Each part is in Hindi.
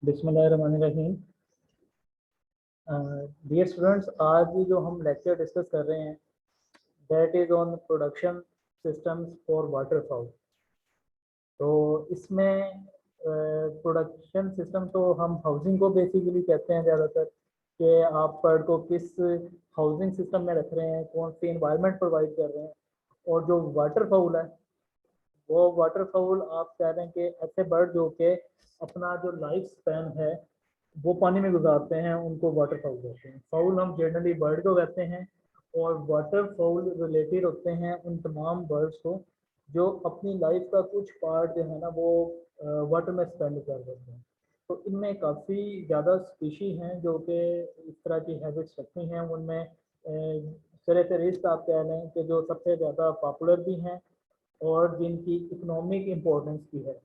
बिस्मिल्लाहिर्रहमानिर्रहीम। डियर स्टूडेंट्स, आज जो हम लेक्चर डिस्कस कर रहे हैं that is on production systems for waterfowl. तो इसमें प्रोडक्शन सिस्टम तो हम हाउसिंग को बेसिकली कहते हैं ज़्यादातर, कि आप बर्ड को किस हाउसिंग सिस्टम में रख रहे हैं, कौन सी इन्वायरमेंट प्रोवाइड कर रहे हैं। और जो वाटरफाउल है वो वाटरफाउल आप कह रहे हैं कि ऐसे बर्ड जो कि अपना जो लाइफ स्पैन है वो पानी में गुजारते हैं, उनको वाटर फाउल कहते हैं। फाउल हम जनरली बर्ड को कहते हैं, और वाटर फाउल रिलेटेड होते हैं उन तमाम बर्ड्स को जो अपनी लाइफ का कुछ पार्ट जो है ना वो वाटर में स्पेंड कर देते हैं। तो इनमें काफ़ी ज़्यादा स्पीशी हैं जो कि इस तरह की हैबिट्स रखती हैं। उनमें सरेफरिस्त आप कह लें कि जो सबसे ज़्यादा पॉपुलर भी हैं और जिनकी इकोनॉमिक इम्पोर्टेंस भी है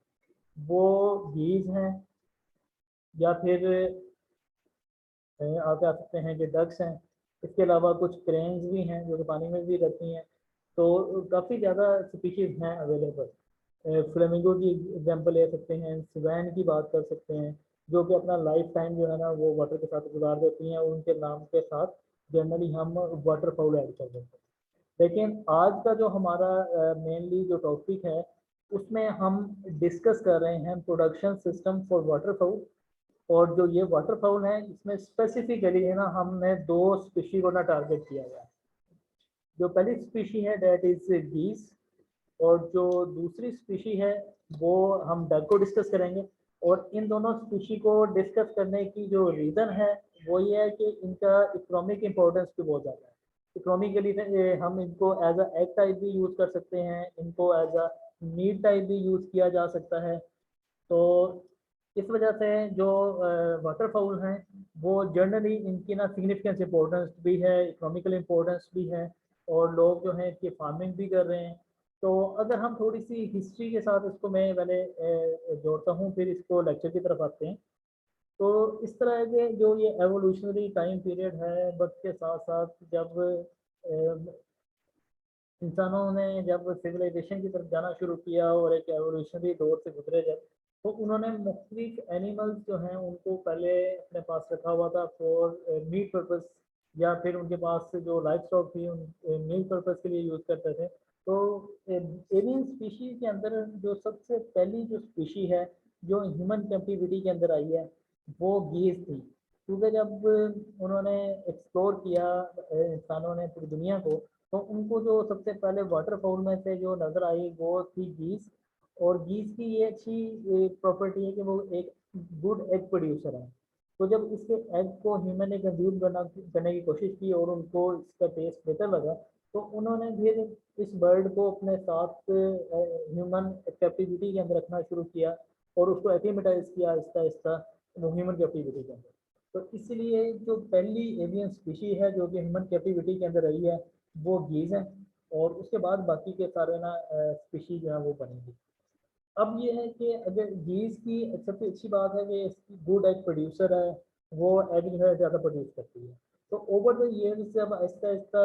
वो गीज हैं, या फिर आप कह सकते हैं कि डक्स हैं। इसके अलावा कुछ क्रेन्स भी हैं जो कि पानी में भी रहती हैं। तो काफ़ी ज़्यादा स्पीशीज़ हैं अवेलेबल। फ्लेमिंगो की एग्जांपल ले सकते हैं, स्वैन की बात कर सकते हैं, जो कि अपना लाइफ टाइम जो है ना वो वाटर के साथ गुजार देती हैं, और उनके नाम के साथ जनरली हम वाटर फाउल ऐड कर देते हैं। लेकिन आज का जो हमारा मेनली जो टॉपिक है उसमें हम डिस्कस कर रहे हैं production system for water foul. और जो ये वाटरफाउल है इसमें स्पेसिफिकली है ना हमने दो स्पीशी को ना टारगेट किया गया है। जो पहली स्पीशी है दैट इज गीस, और जो दूसरी स्पीशी है वो हम डक को डिस्कस करेंगे। और इन दोनों स्पीशी को डिस्कस करने की जो रीज़न है वो ये है कि इनका इकोनॉमिक इम्पोर्टेंस भी बहुत ज़्यादा है। इकोनॉमिकली हम इनको एज अ एग टाइप भी यूज़ कर सकते हैं, इनको एज अ मीट टाइप भी यूज़ किया जा सकता है। तो इस वजह से जो वाटरफाउल हैं वो जनरली इनकी ना सिग्निफिकेंस इम्पोर्टेंस भी है, इकोनॉमिकल इम्पोर्टेंस भी है, और लोग जो हैं इसकी फार्मिंग भी कर रहे हैं। तो अगर हम थोड़ी सी हिस्ट्री के साथ इसको मैं पहले जोड़ता हूँ, फिर इसको लेक्चर की तरफ आते हैं। तो इस तरह के जो ये एवोल्यूशनरी टाइम पीरियड है, वक्त के साथ साथ जब इंसानों ने जब सिविलाइजेशन की तरफ जाना शुरू किया और एक एवोल्यूशनरी दौर से गुजरे जब, तो उन्होंने मुख्तलिफ एनिमल्स जो हैं उनको पहले अपने पास रखा हुआ था फॉर मीट पर्पस, या फिर उनके पास जो लाइफ स्टॉक थी उन मीट पर्पस के लिए यूज़ करते थे। तो एवियन स्पीशी के अंदर जो सबसे पहली जो स्पीशी है जो ह्यूमन कैपेबिलिटी के अंदर आई है वो गीज़ थी। क्योंकि जब उन्होंने एक्सप्लोर किया इंसानों ने पूरी दुनिया को, तो उनको जो सबसे पहले वाटरफाउल में से जो नज़र आई वो थी गीस। और गीस की ये अच्छी प्रॉपर्टी है कि वो एक गुड एग प्रोड्यूसर है। तो जब इसके एग को ह्यूमन ने कंज्यूम करने की कोशिश की और उनको इसका टेस्ट बेहतर लगा, तो उन्होंने फिर इस बर्ड को अपने साथ ह्यूमन कैप्टिविटी के अंदर रखना शुरू किया और उसको एक्लिमेटाइज किया आहिस्ता आहिस्ता वो ह्यूमन कैप्टिविटी के अंदर। तो इसलिए जो पहली एवियन स्पीशी है जो कि ह्यूमन कैप्टिविटी के अंदर रही है वो गीज है, और उसके बाद बाकी के सारे ना स्पीशी जो है वो बनेंगी। अब ये है कि अगर गीज की सबसे अच्छी बात है कि इसकी गुड एग प्रोड्यूसर है, वो एग जो है ज़्यादा प्रोड्यूस करती है। तो ओवर द ईयर्स जब Aahista Aahista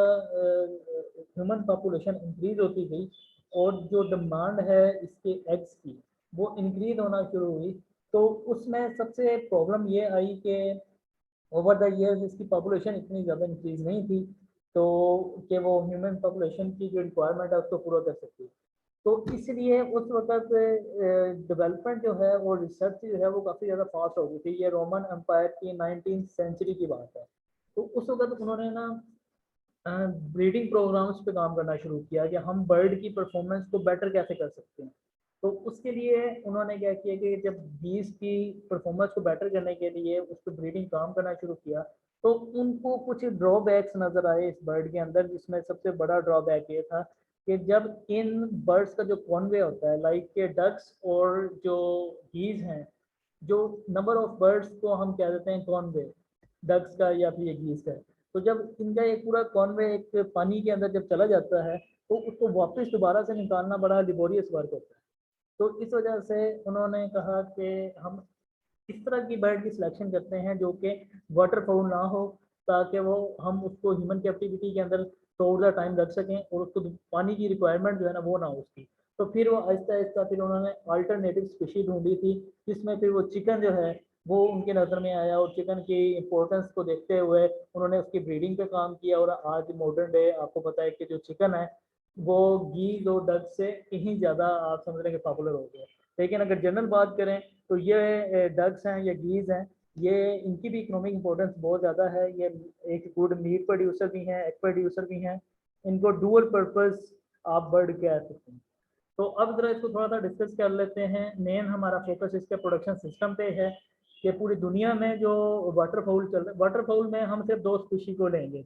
human population increase होती गई और जो डिमांड है इसके एग्स की वो इंक्रीज होना शुरू हुई, तो उसमें सबसे प्रॉब्लम ये आई कि ओवर द ईयर्स इसकी पॉपुलेशन इतनी ज़्यादा इंक्रीज नहीं थी तो कि वो ह्यूमन पॉपुलेशन की जो रिक्वायरमेंट है उसको पूरा कर सकती। तो इसलिए उस वक्त डेवलपमेंट जो है वो रिसर्च जो है वो काफ़ी ज़्यादा फास्ट हो गई थी। ये रोमन एम्पायर की 19th सेंचुरी की बात है। तो उस वक्त उन्होंने ना ब्रीडिंग प्रोग्राम्स पे काम करना शुरू किया कि हम बर्ड की परफॉर्मेंस को बेटर कैसे कर सकते हैं। तो उसके लिए उन्होंने क्या किया कि जब बीस की परफॉर्मेंस को बेटर करने के लिए उस पर ब्रीडिंग काम करना शुरू किया, तो उनको कुछ ड्रॉबैक्स नज़र आए इस बर्ड के अंदर, जिसमें सबसे बड़ा ड्रॉबैक ये था कि जब इन बर्ड्स का जो कॉनवे होता है लाइक के डक्स और जो गीज हैं, जो नंबर ऑफ बर्ड्स को हम कह देते हैं कॉनवे डक्स का या फिर गीज का, तो जब इनका एक पूरा कॉनवे एक पानी के अंदर जब चला जाता है तो उसको वापस दोबारा से निकालना बड़ा लिबोरियस वर्क होता है। तो इस वजह से उन्होंने कहा कि हम इस तरह की बर्ड की सिलेक्शन करते हैं जो कि वाटरफाउल ना हो, ताकि वो हम उसको ह्यूमन कैप्टिविटी के अंदर थ्रू द टाइम रख सकें और उसको पानी की रिक्वायरमेंट जो है ना वो ना हो उसकी। तो फिर वो आहिस्ता आहिस्ता फिर उन्होंने अल्टरनेटिव स्पीशी ढूंढी थी, जिसमें फिर वो चिकन जो है वो उनके नज़र में आया और चिकन की इम्पोर्टेंस को देखते हुए उन्होंने उसकी ब्रीडिंग पे काम किया। और आज मॉडर्न डे आपको पता है कि जो चिकन है वो गीज और डक से कहीं ज़्यादा आप समझ रहे हैं कि पॉपुलर हो गया। लेकिन अगर जनरल बात करें तो ये डक्स हैं या गीज हैं, ये इनकी भी इकोनॉमिक इम्पोर्टेंस बहुत ज़्यादा है। ये एक गुड मीट प्रोड्यूसर भी हैं, एग प्रोड्यूसर भी हैं। इनको डुअल पर्पस आप बर्ड कह सकते हैं। तो अब जरा इसको थोड़ा सा डिस्कस कर लेते हैं। मेन हमारा फोकस इसके प्रोडक्शन सिस्टम पे है कि पूरी दुनिया में जो वाटरफाउल चल रहा है, वाटरफाउल में हम सिर्फ दो स्पीशी को लेंगे,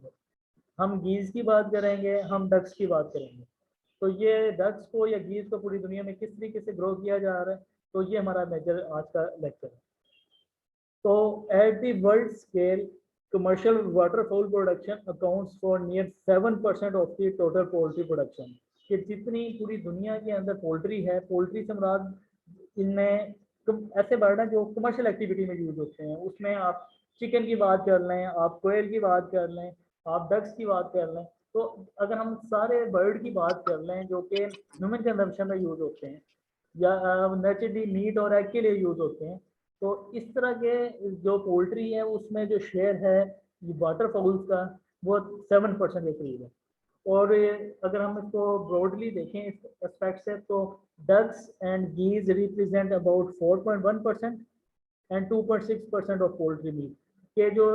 हम गीज की बात करेंगे, हम डक्स की बात करेंगे। तो ये डक्स को या गीज को पूरी दुनिया में किस तरीके से ग्रो किया जा रहा है, तो ये हमारा मेजर आज का लेक्चर है। तो at the world scale commercial waterfowl production accounts for near 7% of the total poultry production. कि जितनी पूरी दुनिया के अंदर पोल्ट्री है, पोल्ट्री से मुराद इनमें ऐसे बर्ड हैं जो कमर्शियल एक्टिविटी में यूज होते हैं। उसमें आप चिकन की बात कर लें, आप कोयल की बात कर लें, आप डक्स की बात कर लें। तो अगर हम सारे बर्ड की बात कर लें जो कि ह्यूमन कंजम्पशन में यूज होते हैं या नेचुरली मीट और एग के लिए यूज होते हैं, तो इस तरह के जो पोल्ट्री है उसमें जो शेयर है वाटर फाउल्स का वो 7% के करीब है। और अगर हम इसको ब्रॉडली देखें इस एस्पेक्ट से, तो ducks and geese represent about 4.1% and 2.6% of poultry meat के जो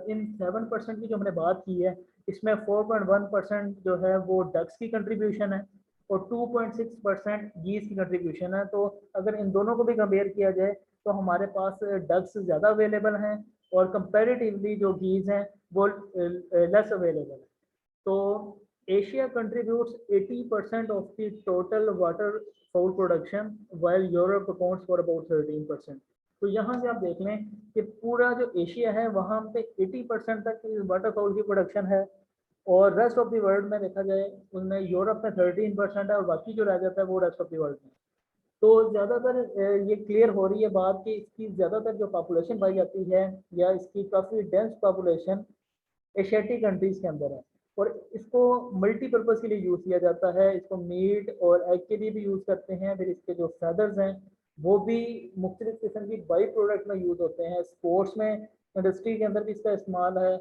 इन 7% की जो हमने बात की है, इसमें 4.1% जो है वो डक्स की कंट्रीब्यूशन है और 2.6% गीज की कंट्रीब्यूशन है। तो अगर इन दोनों को भी कंपेयर किया जाए तो हमारे पास डक्स ज़्यादा अवेलेबल हैं और कंपेरेटिवली जो गीज हैं वो लेस अवेलेबल है। तो Asia contributes 80% of the total water foul production while Europe accounts for about 13%। तो यहाँ से आप देख लें कि पूरा जो एशिया है वहाँ पे 80% तक वाटर फाउल की प्रोडक्शन है और रेस्ट ऑफ द वर्ल्ड में देखा जाए उनमें यूरोप में 13% है और बाकी जो रह जाता है वो रेस्ट ऑफ द वर्ल्ड में। तो ज़्यादातर ये क्लियर हो रही है बात कि इसकी ज़्यादातर जो पॉपुलेशन पाई जाती है या इसकी काफ़ी डेंस पॉपुलेशन एशियाटिक कंट्रीज के अंदर है। और इसको मल्टीपर्पज़ के लिए यूज़ किया जाता है। इसको मीट और एग के लिए भी यूज़ करते हैं। फिर इसके जो फैदर्स हैं वो भी मुख्तलिफ किस्म की बाई प्रोडक्ट में यूज़ होते हैं। स्पोर्ट्स में इंडस्ट्री के अंदर भी इसका इस्तेमाल है।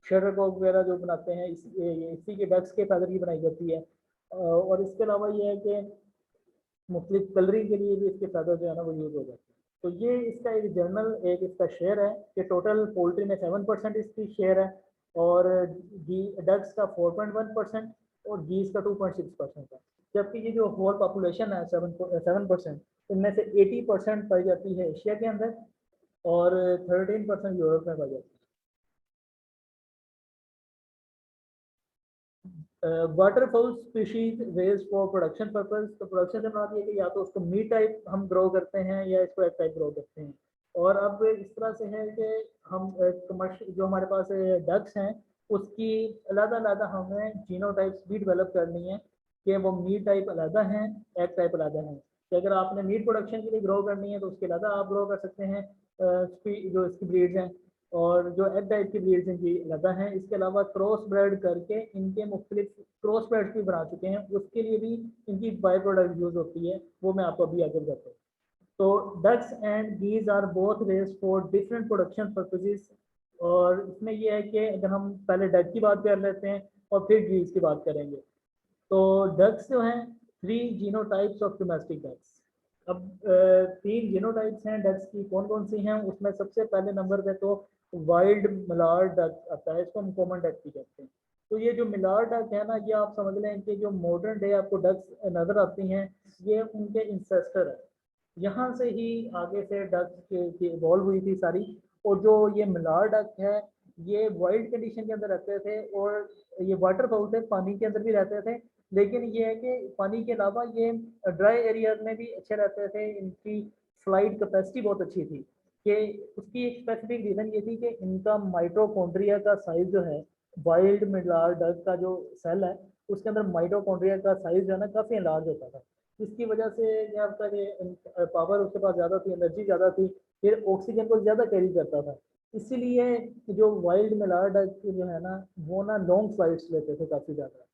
शटर कॉक वगैरह जो बनाते हैं इसी के डक्स के फैदर की बनाई जाती है। और इसके अलावा ये है कि मुख्तलिफ कलरिंग के लिए भी इसके फैदर जो है ना वो यूज़ हो जाते हैं। तो ये इसका एक जर्नल एक इसका शेयर है कि टोटल पोल्ट्री में 7% इसकी शेयर है और डक्स का 4.1% और गीज का 2.6% है। जबकि ये जो होल पॉपुलेशन है 7%, इनमें से 80% पाई जाती है एशिया के अंदर और 13% यूरोप में पाई जाती है। Waterfowl species raise for production purpose. तो प्रोडक्शन से बात ये कि या तो उसको मीट टाइप हम ग्रो करते हैं या इसको एग टाइप ग्रो करते हैं। और अब इस तरह से है कि हम कमर्शियल जो हमारे पास डक्स हैं उसकी अलग हमें जीनोटाइप्स भी डेवलप करनी है कि वो मीट टाइप अलग हैं, एग टाइप अलग हैं। कि अगर आपने मीट प्रोडक्शन के लिए ग्रो करनी है तो उसके अलग आप ग्रो कर सकते हैं जो इसकी ब्रीड्स हैं। और जो एग टाइप की ब्रीड्स इनकी अलग हैं। इसके अलावा क्रॉस ब्रेड करके इनके मुख्तलिफ क्रॉस ब्रेड भी बना चुके हैं, उसके लिए भी इनकी बाई प्रोडक्ट यूज़ होती है, वो मैं आपको अभी आगे बताता हूँ। तो ducks and geese are both raised for different production purposes. और इसमें यह है कि अगर हम पहले डक की बात कर लेते हैं और फिर गीज की बात करेंगे। तो डक्स जो हैं 3 जीनोटाइप्स ऑफ डोमेस्टिक डक्स। अब 3 जीनोटाइप्स हैं डक्स की, कौन कौन सी हैं उसमें सबसे पहले नंबर पे तो वाइल्ड मलार डक आता है, इसको हम कॉमन डक भी कहते हैं। तो ये जो मिलार डक है ना, ये आप समझ लें कि जो मॉडर्न डे आपको डक्स नज़र आती हैं ये उनके इंसेस्टर है। यहाँ से ही आगे से डक की इवॉल्व हुई थी सारी। और जो ये मिलार डक है ये वाइल्ड कंडीशन के अंदर रहते थे और ये वाटर फाउल थे, पानी के अंदर भी रहते थे। लेकिन ये है कि पानी के अलावा ये ड्राई एरिया में भी अच्छे रहते थे। इनकी फ्लाइट कैपेसिटी बहुत अच्छी थी। कि उसकी एक स्पेसिफिक रीज़न ये थी कि इनका माइटोकॉन्ड्रिया का साइज जो है, वाइल्ड मिलार डक का जो सेल है उसके अंदर माइटोकॉन्ड्रिया का साइज जो है ना काफ़ी एनलार्ज होता था। जिसकी वजह से क्या आपका ये पावर उसके पास ज़्यादा थी, एनर्जी ज़्यादा थी, फिर ऑक्सीजन को ज़्यादा कैरी करता था। इसीलिए जो वाइल्ड मिलार डक जो है ना वो ना लॉन्ग फ्लाइट्स लेते थे काफ़ी ज़्यादा।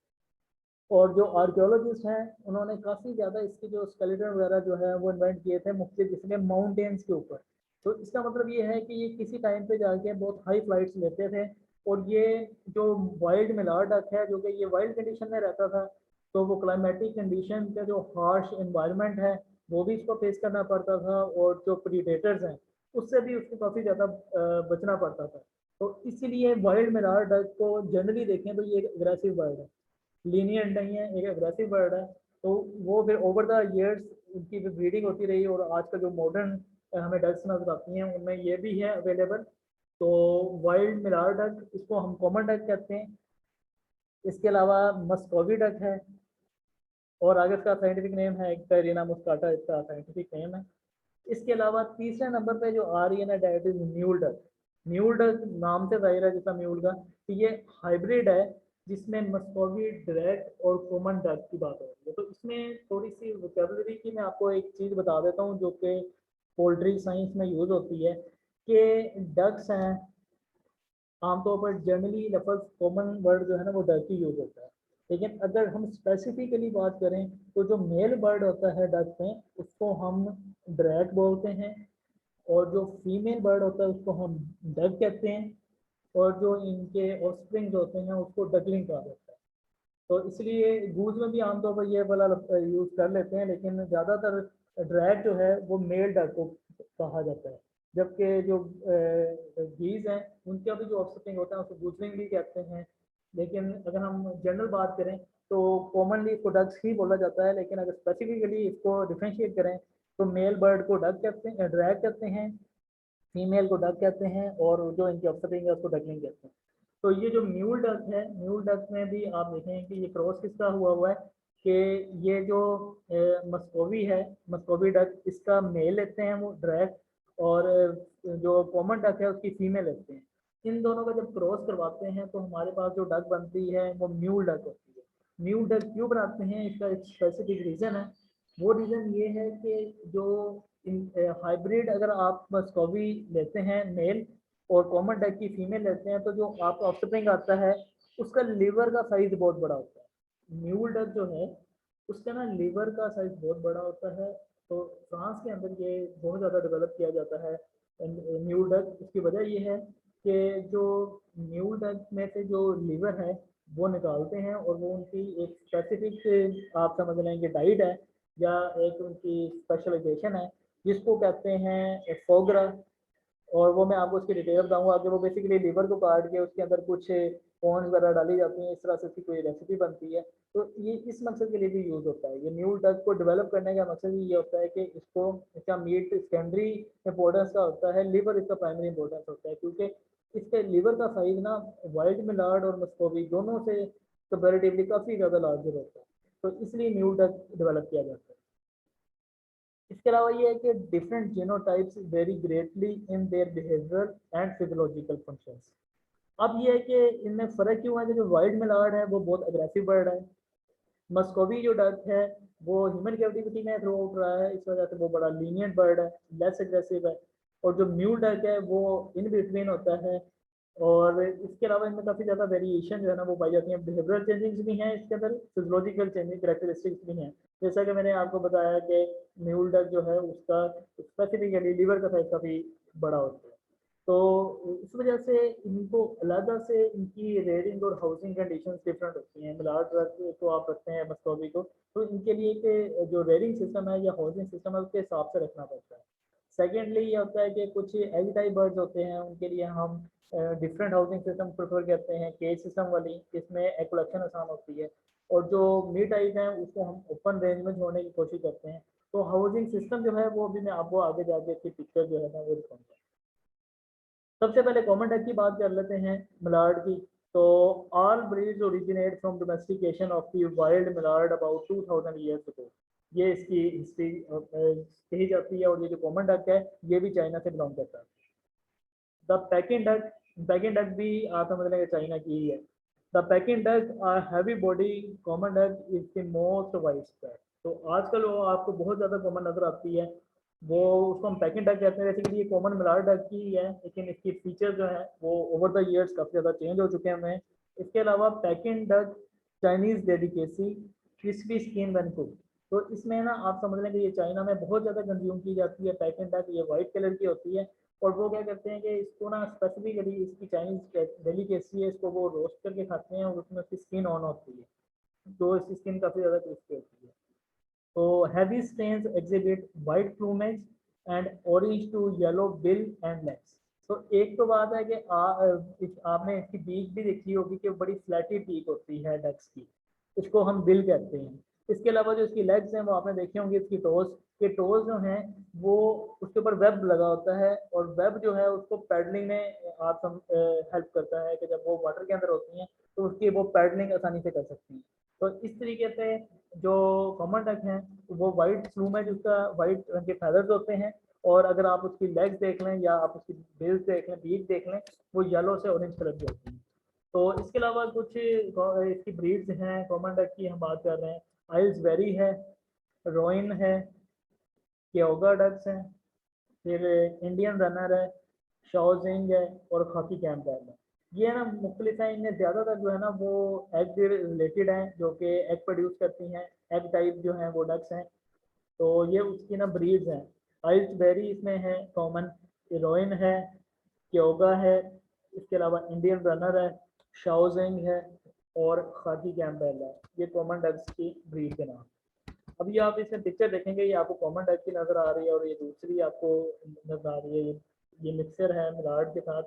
और जो आर्कियोलॉजिस्ट हैं उन्होंने काफ़ी ज़्यादा इसके जो स्केलेटन वगैरह जो है वो इन्वेंट किए थे मुख्तलिफ इसलिए माउंटेन्स के ऊपर। तो इसका मतलब ये है कि ये किसी टाइम पे जाके बहुत हाई फ्लाइट्स लेते थे, और ये जो वाइल्ड मिलार डक है जो कि ये वाइल्ड कंडीशन में रहता था, तो वो क्लाइमेटिक कंडीशन का जो हार्श इन्वायरमेंट है वो भी इसको फेस करना पड़ता था, और जो प्रीडेटर्स हैं उससे भी उसको काफ़ी ज़्यादा बचना पड़ता था। तो इसीलिए वाइल्ड मिलार डक को जनरली देखें तो ये एक अग्रेसिव बर्ड है, लीनियंट नहीं है, एक अग्रेसिव बर्ड है। तो वो फिर ओवर द ईयर्स उनकी भी ब्रीडिंग होती रही, और आज का जो मॉडर्न हमें डक्स नजर आती हैं उनमें ये भी है अवेलेबल। तो वाइल्ड मिलार डक इसको हम कॉमन डक कहते हैं। इसके अलावा मस्कोवी डक है, और आगे इसका साइंटिफिक नेम है कैरिना मुस्काटा, इसका साइंटिफिक नेम है। इसके अलावा तीसरे नंबर पे जो आ रही है ना, that is mule duck. Mule duck नाम से जाहिर है जैसा म्यूल का, तो ये हाइब्रिड है जिसमें मस्कोवी डायरेक्ट और कॉमन डक की बात हो रही है। तो इसमें थोड़ी सी वोकैबुलरी की मैं आपको एक चीज़ बता देता हूँ जो कि पोल्ट्री साइंस में यूज़ होती है, कि डक्स हैं आमतौर पर जनरली लफ्ज़ कॉमन वर्ड जो है ना वो डक ही यूज़ होता है। लेकिन अगर हम स्पेसिफिकली बात करें तो जो मेल बर्ड होता है डक में उसको हम ड्रैक बोलते हैं, और जो फीमेल बर्ड होता है उसको हम डक कहते हैं, और जो इनके ऑफस्प्रिंग होते हैं उसको डकलिंग कहा जाता है। तो इसलिए गूज में भी आमतौर पर ये वाला यूज़ कर लेते हैं, लेकिन ज़्यादातर ड्रैग जो है वो मेल डक को कहा जाता है। जबकि जो गीज हैं उनका भी जो ऑफस्प्रिंग होता है उसको गूजलिंग भी कहते हैं। लेकिन अगर हम जनरल बात करें तो कॉमनली इसको डक्स ही बोला जाता है, लेकिन अगर स्पेसिफिकली इसको डिफ्रेंशिएट करें तो मेल बर्ड को डक कहते हैं, ड्रैग कहते हैं, फीमेल को डक कहते हैं, और जो इनकी ऑफस्प्रिंग है उसको डकलिंग कहते हैं। तो ये जो म्यूल डक है, म्यूल डक में भी आप देखें कि ये क्रॉस किसका हुआ है, कि ये जो मस्कोवी है, मस्कोवी डक इसका मेल लेते हैं वो ड्रैग, और जो कॉमन डक है उसकी फीमेल लेते हैं। इन दोनों का जब क्रॉस करवाते हैं तो हमारे पास जो डक बनती है वो म्यूल डक होती है। म्यूल डक क्यों बनाते हैं इसका एक स्पेसिफिक रीज़न है। वो रीज़न ये है कि जो हाइब्रिड अगर आप मस्कोवी लेते हैं मेल और कॉमन डक की फीमेल लेते हैं तो जो आपका ऑफस्प्रिंग आता है उसका लीवर का साइज बहुत बड़ा होता है। म्यूल डक जो है उसका ना लीवर का साइज बहुत बड़ा होता है। तो फ्रांस के अंदर ये बहुत ज़्यादा डेवलप किया जाता है म्यूल डक। इसकी वजह ये है कि जो म्यूल डक में से जो लीवर है वो निकालते हैं, और वो उनकी एक स्पेसिफिक आप समझ लें कि डाइट है या एक उनकी स्पेशलाइजेशन है जिसको कहते हैं फोगरा। और वो मैं आपको उसकी डिटेल बताऊंगा कि वो बेसिकली लीवर को काट के उसके अंदर कुछ कॉर्न वगैरह डाली जाती हैं, इस तरह से उसकी कोई रेसिपी बनती है। तो ये इस मकसद के लिए भी यूज़ होता है। ये म्यूल डक को डेवलप करने का मकसद ये होता है कि इसको इसका मीट सेकेंडरी इंपॉर्टेंस का होता है, लिवर इसका प्राइमरी इंपॉर्टेंस होता है, क्योंकि इसके लिवर का साइज ना वाइल्ड मिलार्ड और मस्कोवी दोनों से कंपेरेटिवली काफ़ी ज़्यादा लार्जर होता है। तो इसलिए म्यूल डक डेवलप किया जाता है। इसके अलावा ये है कि different genotypes very greatly in their behavioural and physiological functions. अब ये है कि इनमें फ़र्क क्यों है कि जो वाइल्ड मिलार्ड है वो बहुत अग्रेसिव बर्ड है, मस्कोवी जो डक है वो ह्यूमन कैप्टिविटी में थ्रू आउट रहा है, इस वजह से वो बड़ा लीनियंट बर्ड है, लेस एग्रेसिव है। और जो म्यूल डक है वो इन बिटवीन होता है। और इसके अलावा इनमें काफ़ी ज़्यादा वेरिएशन जो है ना वो पाई जाती हैं, बिहेवियरल चेंजेस भी हैं इसके अंदर, फिजियोलॉजिकल चेंजेस करेक्टरिस्टिक्स भी हैं। जैसा कि मैंने आपको बताया कि म्यूल डक जो है उसका स्पेसिफिकली लीवर का साइज काफ़ी बड़ा होता है। तो इस वजह से इनको अलग से इनकी रेयरिंग और हाउसिंग कंडीशंस डिफरेंट होती हैं। मिलार ट्रक तो आप रखते हैं मस्कोवी को, तो इनके लिए कि जो रेयरिंग सिस्टम है या हाउसिंग सिस्टम है उसके हिसाब से रखना पड़ता है। सेकेंडली ये होता है कि कुछ एग टाइप बर्ड्स होते हैं उनके लिए हम डिफरेंट हाउसिंग सिस्टम प्रेफर करते हैं, केज सिस्टम वाली, इसमें एग कलेक्शन आसान होती है। और जो मीट टाइप हैं उसको हम ओपन रेंज में छोड़ने की कोशिश करते हैं। तो हाउसिंग सिस्टम जो है वो भी मैं आपको आगे जाके इसकी पिक्चर जो है ना वो दिखाऊंगा। सबसे पहले कॉमन डक की बात कर लेते हैं, मलार्ड की। तो all breeds originate from domestication of the wild Mallard about 2000 years ago. ये इसकी हिस्ट्री कही जाती है। और ये जो कॉमन डक है ये भी चाइना से बिलोंग करता है। The packing duck, packing duck भी आप समझ लेंगे चाइना की ही है। The packing duck heavy body common duck is the most wide spread. तो आजकल वो आपको बहुत ज़्यादा कॉमन नज़र आती है, वो उसको हम पेकिंग डक कहते हैं। वैसे कि ये कॉमन मलार डक की ही है, लेकिन इसकी फीचर जो है वो ओवर द ईयर्स काफ़ी ज़्यादा चेंज हो चुके हैं हमें। इसके अलावा packing duck Chinese delicacy, crispy skin when cooked. तो इसमें ना आप समझ लें कि ये चाइना में बहुत ज़्यादा कंज्यूम की जाती है पैकेट डक, ये वाइट कलर की होती है। और वो क्या करते हैं कि इसको ना स्पेसिफिकली इसकी चाइनीज डेलीकेसी है, इसको वो रोस्ट करके खाते हैं और उसमें उसकी स्किन ऑन होती है, तो इसकी स्किन काफ़ी ज़्यादा क्रिस्पी होती है। तो heavy stains exhibit white plumage and orange to yellow bill and legs। तो एक तो बात है कि आपने इसकी बीक भी देखी होगी कि बड़ी फ्लैटी बीक होती है डक्स की, इसको हम बिल कहते हैं। इसके अलावा जो इसकी लेग्स हैं वो आपने देखे होंगे, इसकी टोज के टोज जो हैं वो उसके ऊपर वेब लगा होता है, और वेब जो है उसको पैडलिंग में आप हेल्प करता है कि जब वो वाटर के अंदर होती हैं तो उसकी वो पैडलिंग आसानी से कर सकती हैं। तो इस तरीके से जो कॉमन डक हैं वो वाइट प्लूमेज उसका वाइट रंग के फैदर्स होते हैं, और अगर आप उसकी लेग्स देख लें या आप उसकी बिल्स देख लें, बीक देख लें, वो येलो से ऑरेंज कलर की होती हैं। तो इसके अलावा कुछ इसकी ब्रीड्स हैं कॉमन डक की हम बात कर रहे हैं। आइल्सबेरी है, रोइन है, क्योगा डक्स हैं, फिर इंडियन रनर है, शाओजिंग है, और खाकी कैम्पबेल है। ये है ना मुख्तलिफ हैं, इनमें ज़्यादातर जो है ना वो एग रिलेटेड हैं, जो कि एग प्रोड्यूस करती हैं, एग टाइप जो हैं वो डक्स हैं। तो ये उसकी ना ब्रीड्स हैं। आइल्सबेरी इसमें है कॉमन, हीरोइन है, क्योगा है, इसके अलावा इंडियन रनर है, शाओजिंग है, और खाकी कैम्पबेल है। ये कॉमन डक्स की ब्रीड के नाम। अभी आप इसमें पिक्चर देखेंगे, ये आपको कॉमन टाइप की नज़र आ रही है और ये दूसरी आपको नज़र आ रही है, ये मिक्सर है मिलावट के साथ।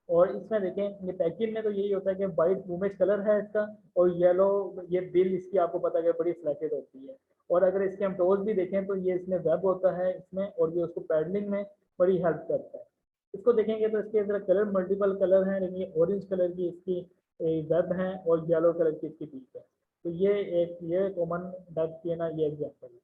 और इसमें देखें ये पैकेज में तो यही होता है कि वाइट प्लूमेज कलर है इसका, और येलो ये बिल इसकी आपको पता है बड़ी फ्लैटेड होती है। और अगर इसके हम टोज भी देखें तो ये इसमें वेब होता है इसमें, और ये उसको पैडलिंग में बड़ी हेल्प करता है। इसको देखेंगे तो इसके अंदर कलर मल्टीपल कलर हैं, लेकिन ये ऑरेंज कलर की इसकी वेब है और येलो कलर की इसकी बीक है। तो ये कॉमन डक की है ना, ये एग्जाम्पल है।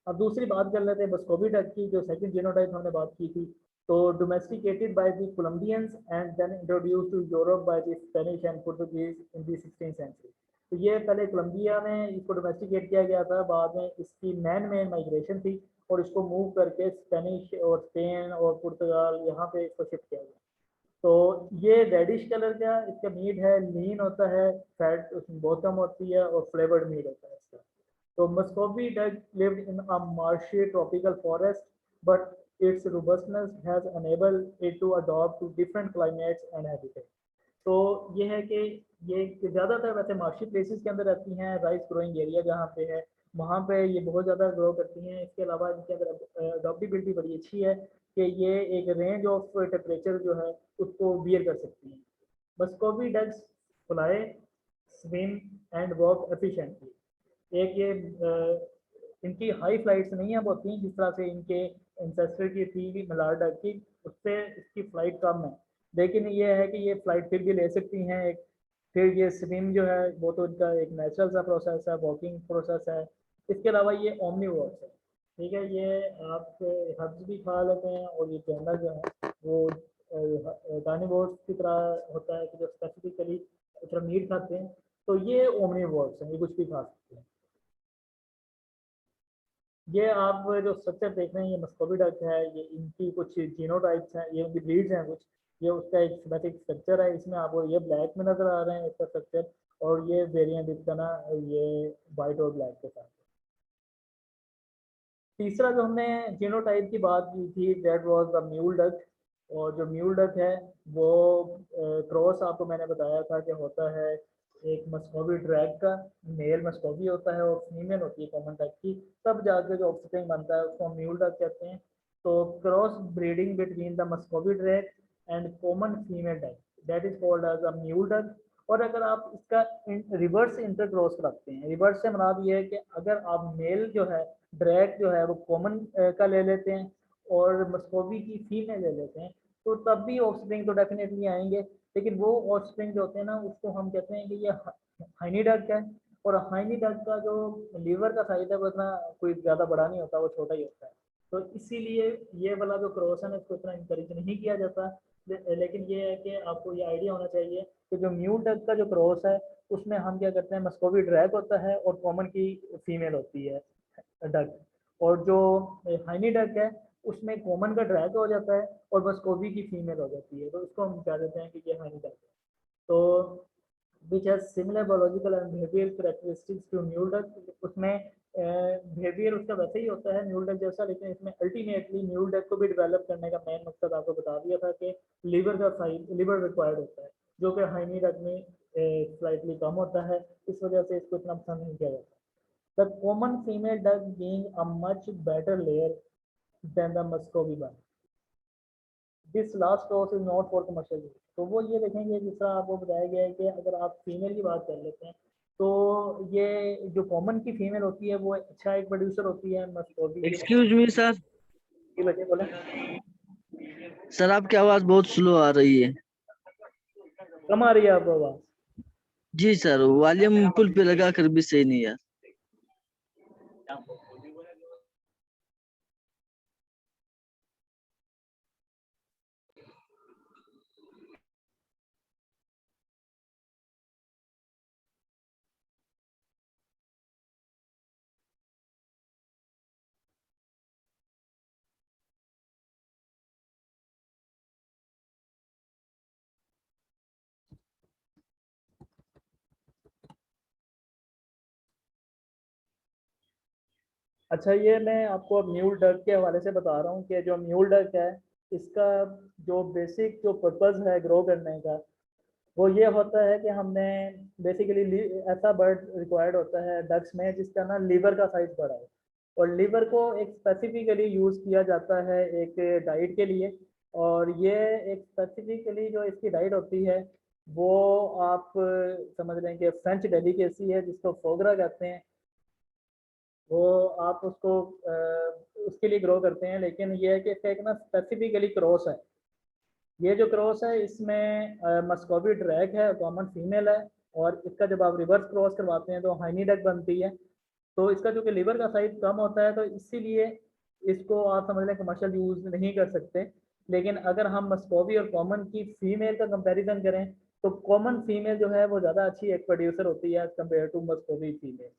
अब दूसरी बात कर लेते हैं बस्कोवी डक की, जो सेकंड जीनोटाइप हमने बात की थी। तो domesticated by the Columbians and then introduced to Europe by the Spanish and Portuguese in the 16th century. तो ये पहले कोलंबिया में इसको डोमेस्टिकेट किया गया था, बाद में इसकी मैन में माइग्रेशन थी और इसको मूव करके स्पेनिश और स्पेन और पुर्तगाल यहाँ पे इसको शिफ्ट किया गया। तो ये रेडिश कलर का इसका मीट है, लीन होता है, फैट उसमें बहुत कम होती है, और फ्लेवर्ड मीट होता है इसका। So Muscovy duck lived in a marshy tropical forest, but its robustness has enabled it to adopt to different climates and habitats. तो ये है कि ये ज़्यादातर वैसे मार्शी प्लेसेस के अंदर रहती हैं, राइस ग्रोइंग एरिया जहाँ पे है वहाँ पे ये बहुत ज़्यादा ग्रो करती हैं। इसके अलावा इनके अंदर अडॉप्टिबिलिटी बड़ी अच्छी है कि ये एक रेंज ऑफ टेम्परेचर जो है उसको बियर कर सकती हैं। Muscovy ducks fly, swim and walk efficiently. एक ये इनकी हाई फ्लाइट्स नहीं अब होती हैं जिस तरह से इनके एंसेस्टर की थी मलारडा की, उससे इसकी फ्लाइट कम है, लेकिन ये है कि ये फ्लाइट फिर भी ले सकती हैं एक। फिर ये स्विम जो है वो तो इनका एक नेचुरल सा प्रोसेस है, वॉकिंग प्रोसेस है। इसके अलावा ये ओमनीवोर्स है, ठीक है, ये आप हर्ब्स भी खा लेते हैं, और ये जानवर जो है वो कार्निवोर्स की तरह होता है कि जो स्पेसिफिकली सिर्फ मीट खाते हैं। तो ये ओमनीवोर्स हैं, ये कुछ भी खा सकते हैं। ये आप जो स्ट्रक्चर देख रहे हैं ये मस्कोवी डक है, ये इनकी कुछ जीनोटाइप्स हैं, ये उनकी ब्रीड्स हैं कुछ। ये उसका एक सिमेट्रिक स्ट्रक्चर है, इसमें आपको ये ब्लैक में नजर आ रहे हैं इसका स्ट्रक्चर, और ये वेरिएंट इसका ना ये वाइट और ब्लैक के साथ। तीसरा जो हमने जीनोटाइप की बात की थी that was the mule duck. और जो म्यूल डक है वो क्रॉस आपको मैंने बताया था कि होता है एक मस्कोवी ड्रैग का, मेल मस्कोवी होता है और फीमेल होती है कॉमन डक की, तब जाके जो ऑफस्प्रिंग बनता है उसको हम म्यूल डक कहते हैं। तो cross breeding between the Muscovy drake and common female duck that is called as a mule duck. और अगर आप इसका रिवर्स इंटरक्रॉस रखते हैं, रिवर्स से मतलब ये है कि अगर आप मेल जो है ड्रैग जो है वो कॉमन का ले लेते हैं और मस्कोवी की फीमेल ले लेते हैं, तो तब भी ऑफस्प्रिंग तो डेफिनेटली आएंगे, लेकिन वो ऑफस्प्रिंग जो होते हैं ना उसको हम कहते हैं कि ये हाइनी डक है। और हाइनी डक का जो लीवर का साइज है वो इतना कोई ज़्यादा बड़ा नहीं होता, वो छोटा ही होता है। तो इसीलिए ये वाला जो क्रॉस है ना इसको इतना इंकरेज नहीं किया जाता। लेकिन ये है कि आपको ये आइडिया होना चाहिए कि जो म्यूल डक का जो क्रॉस है उसमें हम क्या करते हैं, मस्कोवी ड्रैग होता है और कॉमन की फीमेल होती है डक। और जो हाइनी डक है उसमें कॉमन का ड्रैग हो जाता है और बस कोबी की फीमेल हो जाती है, तो इसको हम कह देते हैं कि ये हाइनी डक है। तो which has similar biological and behavioral characteristics to mule duck. उसमें बिहेवियर उसका वैसे ही होता है म्यूल डक जैसा, लेकिन इसमें अल्टीमेटली म्यूल डक को भी डेवलप करने का मेन मकसद आपको बता दिया था कि लीवर का साइज लिवर रिक्वायर्ड होता है, जो कि हाइनी डक में स्लाइटली कम होता है, इस वजह से इसको इतना पसंद नहीं किया जाता। The common female duck being a much better layer than the Muscovy one, this last cross is not for commercial use. तो वो ये देखेंगे, जिस तरह आपको बताया गया है कि अगर आप फीमेल की बात कर लेते हैं तो ये जो कॉमन की फीमेल होती है वो अच्छा एक प्रोड्यूसर होती है मस्कोवी। एक्सक्यूज मी सर, जी बच्चे बोले। सर आपकी आवाज बहुत स्लो आ रही है। कम आ रही है आपको आवाज? जी सर, वॉल्यूम फुल पे लगा कर भी सही नहीं है। अच्छा, ये मैं आपको म्यूल डक के हवाले से बता रहा हूँ कि जो म्यूल डक है इसका जो बेसिक जो पर्पज़ है ग्रो करने का, वो ये होता है कि हमने बेसिकली ऐसा बर्ड रिक्वायर्ड होता है डक्स में जिसका ना लीवर का साइज बड़ा है, और लीवर को एक स्पेसिफिकली यूज़ किया जाता है एक डाइट के लिए। और ये एक स्पेसिफिकली जो इसकी डाइट होती है वो आप समझ रहे हैं कि फ्रेंच डेलिकेसी है जिसको फोगरा कहते हैं, वो आप उसको उसके लिए ग्रो करते हैं। लेकिन ये है कि इसका एक ना स्पेसिफिकली क्रॉस है, ये जो क्रॉस है इसमें मस्कोवी ड्रैग है, कॉमन फीमेल है, और इसका जब आप रिवर्स क्रॉस करवाते हैं तो हाइनी डक बनती है। तो इसका जो कि लीवर का साइज कम होता है तो इसीलिए इसको आप समझ लें कमर्शियल यूज़ नहीं कर सकते। लेकिन अगर हम मस्कोवी और कॉमन की फीमेल का कंपैरिजन करें तो कॉमन फीमेल जो है वो ज़्यादा अच्छी एक प्रोड्यूसर होती है as compare to Muscovy female.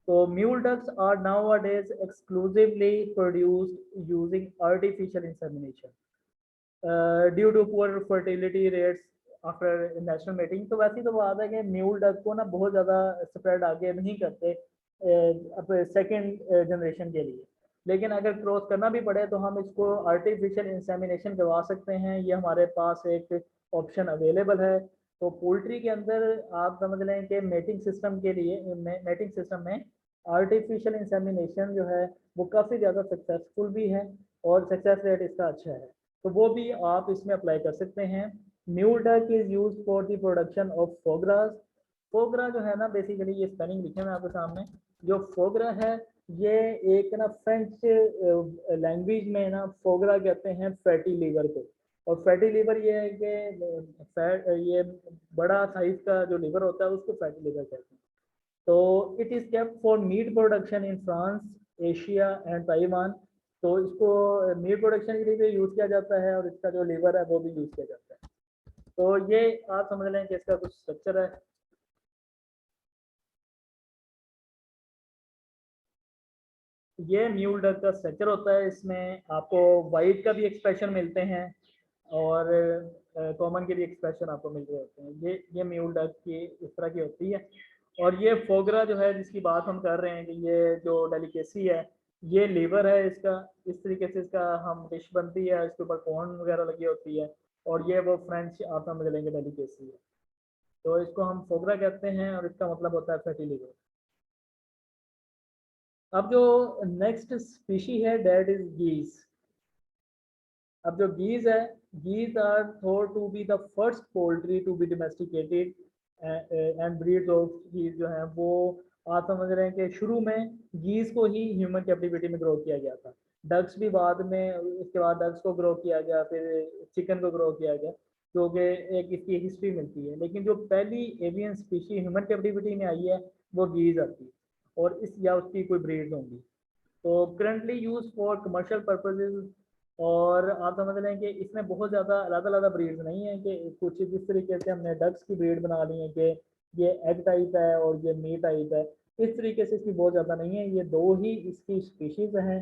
So mule ducks are nowadays exclusively produced using artificial insemination due to poor fertility rates after national mating। तो वैसी तो बात है कि म्यूल डक को ना बहुत ज़्यादा स्प्रेड आगे नहीं करते सेकेंड जनरेशन के लिए, लेकिन अगर क्रॉस करना भी पड़े तो हम इसको आर्टिफिशियल इंसेमिनेशन करवा सकते हैं, ये हमारे पास एक ऑप्शन अवेलेबल है। तो पोल्ट्री के अंदर आप समझ लें कि मेटिंग सिस्टम के लिए मेटिंग सिस्टम में आर्टिफिशियल इंसेमिनेशन जो है वो काफ़ी ज़्यादा सक्सेसफुल भी है और सक्सेस रेट इसका अच्छा है, तो वो भी आप इसमें अप्लाई कर सकते हैं। Mule duck is use for the production of foie gras. Foie gras जो है ना बेसिकली ये स्पेलिंग लिखे हैं आपके सामने, जो फोगरा है ये एक ना फ्रेंच लैंग्वेज में ना फोगरा कहते हैं फैटी लीवर को, और फैटी लीवर ये है कि फैट ये बड़ा साइज का जो लीवर होता है उसको फैटी लीवर कहते हैं। तो it is kept for meat production in France, Asia and Taiwan. तो इसको मीट प्रोडक्शन के लिए भी यूज़ किया जाता है और इसका जो लीवर है वो भी यूज़ किया जाता है। तो ये आप समझ लें कि इसका कुछ स्ट्रक्चर है। ये म्यूल डक का स्ट्रक्चर होता है, इसमें आपको वाइट का भी एक्सप्रेशन मिलते हैं और कॉमन के भी एक्सप्रेशन आपको मिल रहे होते हैं। ये म्यूल डक की इस तरह की होती है। और ये फोगरा जो है जिसकी बात हम कर रहे हैं कि ये जो डेलिकेसी है, ये लीवर है इसका, इस तरीके से इसका हम डिश बनती है, इसके ऊपर कॉर्न वगैरह लगी होती है, और ये वो फ्रेंच आप समझ लेंगे डेलिकेसी है। तो इसको हम फोगरा कहते हैं और इसका मतलब होता है फैटी लीवर। अब जो नेक्स्ट स्पीशी है दैट इज गीज। अब जो गीज है, गीज are thought to be the first poultry to be domesticated and breeds of गीज जो है वो आप समझ रहे हैं कि शुरू में गीज को ही ह्यूमन कैप्टिविटी में ग्रो किया गया था। डक्स भी बाद में, इसके बाद डक्स को ग्रो किया गया, फिर चिकन को ग्रो किया गया, क्योंकि एक इसकी हिस्ट्री मिलती है। लेकिन जो पहली एवियन स्पीशी ह्यूमन कैप्टिविटी में आई है वो गीज आती है, और इस या उसकी कोई ब्रीड्स होंगी। तो currently use for commercial purposes, और आप समझ लें कि इसमें बहुत ज़्यादा अलग अलग ब्रीड्स नहीं है कि कुछ जिस तरीके से हमने डक्स की ब्रीड बना ली है कि ये एग टाइप है और ये मीट टाइप है, इस तरीके से इसकी बहुत ज़्यादा नहीं है। ये दो ही इसकी स्पीशीज़ हैं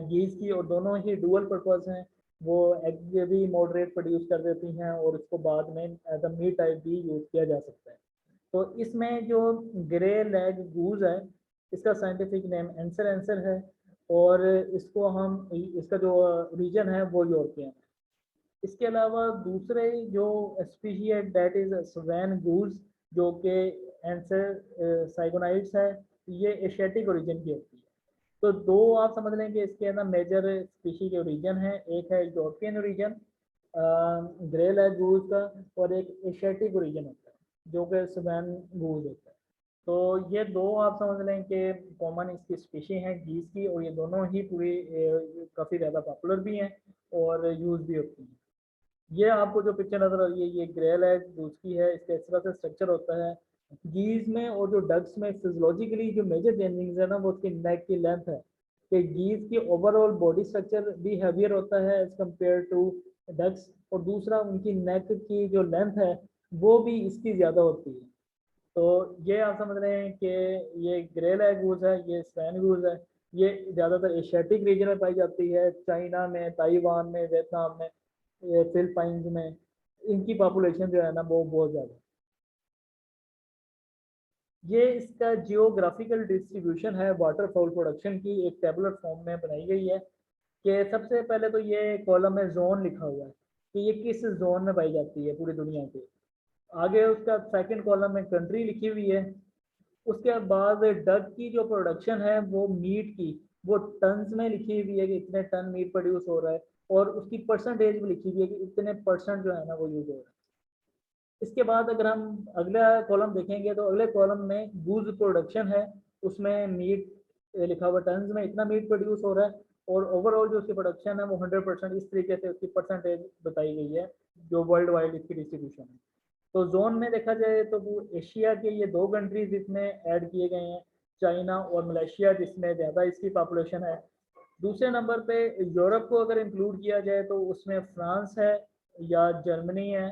गीज़ की, और दोनों ही डुअल पर्पज़ हैं। वो एग भी मॉडरेट प्रोड्यूस कर देती हैं और उसको बाद में एज अ मीट टाइप भी यूज़ किया जा सकता है। तो इसमें जो ग्रे लेग गूज है, इसका साइंटिफिक नेम एंसर है, और इसको हम इसका जो रीजन है वो यूरोपियन है। इसके अलावा दूसरे जो स्पीशी है दैट इज स्वैन गूज, जो कि एंसर साइगोनाइड्स है, ये एशियाटिक ओरिजिन की होती है। तो दो आप समझ लें कि इसके अंदर मेजर स्पीशी के ओरिजिन है, एक है यूरोपियन ओरिजिन ग्रे लेग गूज का, और एक एशियाटिक ओरिजिन होता है जो कि स्वैन गूज होता है। तो ये दो आप समझ लें कि कॉमन इसकी स्पीशी हैं गीज की, और ये दोनों ही पूरी काफ़ी ज़्यादा पॉपुलर भी हैं और यूज़ भी होती हैं। ये आपको जो पिक्चर नजर आ रही है ये ग्रे लेग गूज की है। इसका इस तरह से स्ट्रक्चर होता है। गीज में और जो डक्स में फिजियोलॉजिकली जो मेजर चेंजिंग्स है ना, वो उसकी नेक की लेंथ है, कि गीज की ओवरऑल बॉडी स्ट्रक्चर भी हैवियर होता है एज कम्पेयर टू डक्स, और दूसरा उनकी नेक की जो लेंथ है वो भी इसकी ज़्यादा होती है। तो ये आप समझ रहे हैं कि ये ग्रे लेग गूज है, ये स्वैन गूज है। ये ज़्यादातर एशियाटिक रीजन में पाई जाती है, चाइना में, ताइवान में, वियतनाम में, फिलिपाइंस में। इनकी पॉपुलेशन जो है ना वो बहुत ज़्यादा। ये इसका जियोग्राफिकल डिस्ट्रीब्यूशन है वाटरफॉल प्रोडक्शन की, एक टेबुलर फॉर्म में बनाई गई है। कि सबसे पहले तो ये कॉलम में जोन लिखा हुआ है कि ये किस जोन में पाई जाती है पूरी दुनिया के। आगे उसका सेकंड कॉलम में कंट्री लिखी हुई है। उसके बाद डक की जो प्रोडक्शन है वो मीट की, वो टन्स में लिखी हुई है कि इतने टन मीट प्रोड्यूस हो रहा है, और उसकी परसेंटेज भी लिखी हुई है कि इतने परसेंट जो है ना वो यूज हो रहा है। इसके बाद अगर हम अगला कॉलम देखेंगे तो अगले कॉलम में गूज प्रोडक्शन है, उसमें मीट लिखा हुआ टन्स में इतना मीट प्रोड्यूस हो रहा है, और ओवरऑल जो उसकी प्रोडक्शन है वो 100%, इस तरीके से उसकी परसेंटेज बताई गई है जो वर्ल्ड वाइड इसकी डिस्ट्रीब्यूशन है। तो जोन में देखा जाए तो वो एशिया के ये दो कंट्रीज इसमें ऐड किए गए हैं, चाइना और मलेशिया, जिसमें ज़्यादा इसकी पॉपुलेशन है। दूसरे नंबर पे यूरोप को अगर इंक्लूड किया जाए तो उसमें फ्रांस है, या जर्मनी है,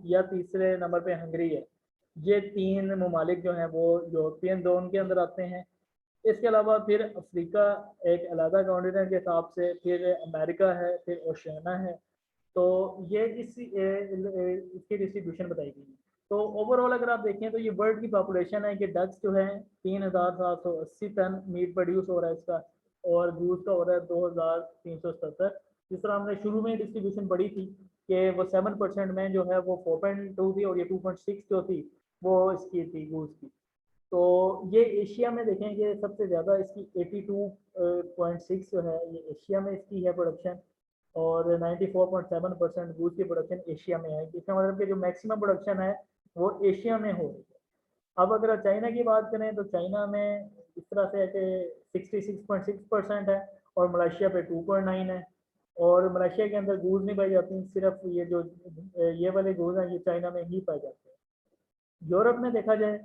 या तीसरे नंबर पे हंगरी है। ये तीन ममालिक जो हैं वो यूरोपियन जोन के अंदर आते हैं। इसके अलावा फिर अफ्रीका एक अलग कॉन्टिनेंट के हिसाब से, फिर अमेरिका है, फिर ओशियाना है। तो ये इसकी डिस्ट्रीब्यूशन बताई गई है। तो ओवरऑल अगर आप देखें तो ये वर्ल्ड की पॉपुलेशन है कि डक्स जो है 3780 टन मीट प्रोड्यूस हो रहा है इसका, और गूस का हो रहा है 2377। जिस तरह हमने शुरू में डिस्ट्रीब्यूशन पढ़ी थी कि वो 7% में जो है वो 4.2 थी, और ये 2.6 जो थी वो इसकी थी गूस की। तो ये एशिया में देखेंगे सबसे ज़्यादा इसकी 82.6 जो है ये एशिया में इसकी है प्रोडक्शन, और 94.7% गूस की प्रोडक्शन एशिया में है। इसका मतलब कि जो मैक्सिमम प्रोडक्शन है वो एशिया में हो रही है। अब अगर चाइना की बात करें तो चाइना में इस तरह से है कि 66.6% है, और मलेशिया पे 2.9 है। और मलेशिया के अंदर गूज नहीं पाई जाती, सिर्फ ये जो ये वाले गूज हैं ये चाइना में ही पाए जाते हैं। यूरोप में देखा जाए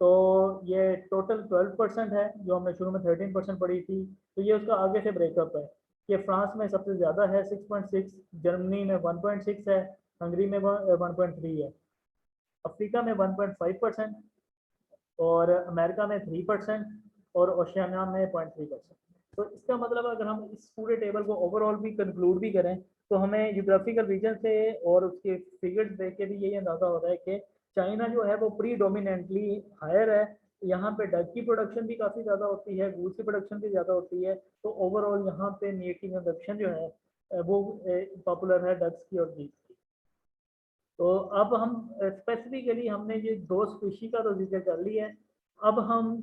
तो ये टोटल 12% है, जो हमने शुरू में 13% पढ़ी थी। तो ये उसका आगे से ब्रेकअप है कि फ्रांस में सबसे ज़्यादा है 6.6, जर्मनी में 1.6 है, हंगरी में 1.3 है, अफ्रीका में 1.5%, और अमेरिका में 3%, और ओशियाना में 0.3%। तो इसका मतलब अगर हम इस पूरे टेबल को ओवरऑल भी कंक्लूड भी करें तो हमें जियोग्राफिकल रीजन से और उसके फिगर्स देख के भी यही अंदाजा हो रहा है कि चाइना जो है वो प्री डोमिनेंटली हायर है। यहाँ पे डक की प्रोडक्शन भी काफ़ी ज़्यादा होती है, गूस की प्रोडक्शन भी ज़्यादा होती है। तो ओवरऑल यहाँ पे मीट की कंजप्शन जो है वो पॉपुलर है डक्स की और गीस की। तो अब हम स्पेसिफिकली हमने ये दो स्पीशी का तो जिक्र कर लिया है। अब हम